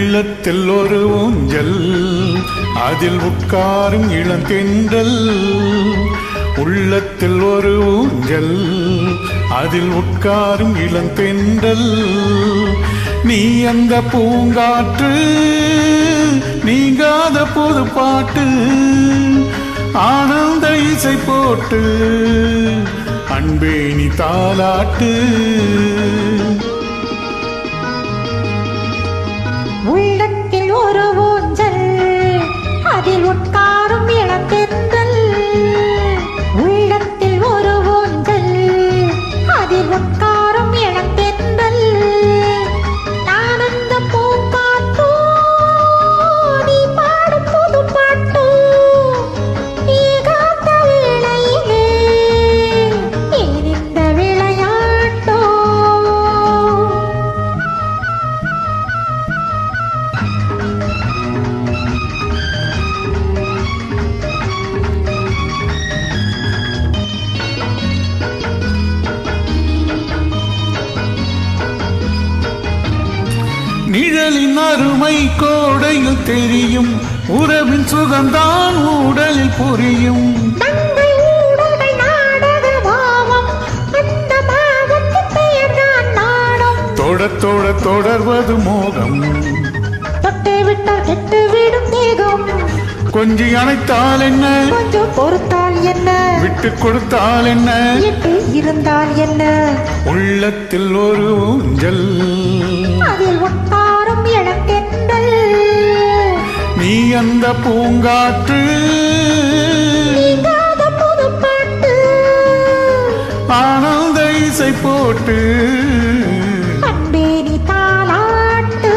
உள்ளத்தில் ஒரு ஊஞ்சல், அதில் உட்காரும் இளந்தென்றல். உள்ளத்தில் ஒரு ஊஞ்சல், அதில் உட்காரும் இளந்தென்றல். நீ அந்த பூங்காற்று, நீங்காத புது பாட்டு, ஆனந்த இசை போட்டு அன்பே நீ தாலாட்டு. உள்ளத்தில் ஒரு ஊஞ்சல், அதில் உட்காரும் இளந்தென்றல். உள்ளத்தில் ஒரு ஊஞ்சல், அதில் உட்காரும் இளந்தென்றல். நான் அந்த பூங்காற்றோ, நீ பாடும் புது பாட்டோ, ஏகாந்த வேளையிலே ஏன் இந்த விளையாட்டோ? நிழலின் அருமை கோடையில் தெரியும், உறவின் சுகம்தான் உடலில் புரியும். தங்கள் ஊடல்கள் நாடக பாவம், அந்த பாவத்தின் பெயர்தான் நாடம். தொடர்வது மோகம், தொட்டு விட்டால் கெட்டுவிடும் தேகம். கொஞ்சி அணைத்தால் என்ன, கொஞ்சம் பொறுத்தால் என்ன, விட்டு கொடுத்தால் என்ன, எட்டு இருந்தால் என்ன. உள்ளத்தில் ஒரு ஊஞ்சல், அதில் உட்காரும் இளந்தென்றல். நீ அந்த பூங்காற்று, நீங்காத புது பாட்டு, ஆனந்த இசை போட்டு அன்பே நீ தாலாட்டு.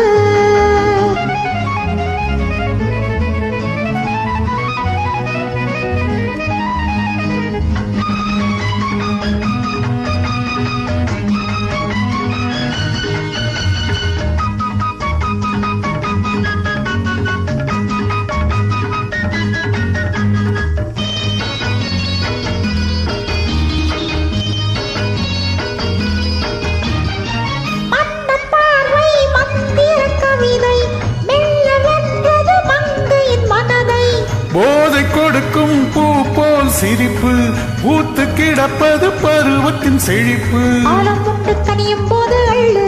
போதை கொடுக்கும் பூ போல் சிரிப்பு, பூத்து கிடப்பது பருவத்தின் செழிப்பு. ஆலமுண்டு கனியும் போது அள்ளு,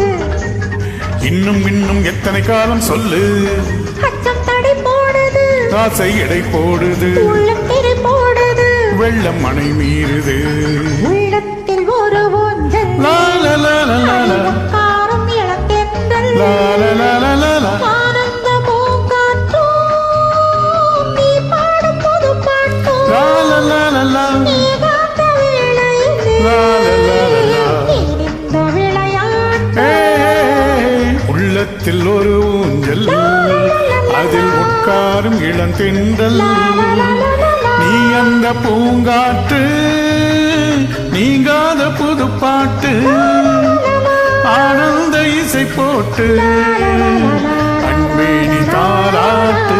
இன்னும் இன்னும் எத்தனை காலம் சொல்லு. அச்சம் தடை போடுது, ஆசை எடை போடுது, உள்ளம் திரை போடுது, வெள்ளம் மனை மீறுது. உள்ளத்தில் ஒரு ஊஞ்சல், உட்காரும் இளந்தென்றல். ஆனந்த பூங்காற்றோ, நீ பாடும் புது பாட்டோ, ஏகாந்த வேளையிலே ஏன் இந்த விளையாட்டு? உள்ளத்தில் ஒரு ஊஞ்சல், அதில் உட்காரும் இளந்தென்றல். நீ அந்த பூங்காற்று, நீங்காத புது பாட்டு, ஆனந்த இசை போட்டு அன்பே நீ தாலாட்டு.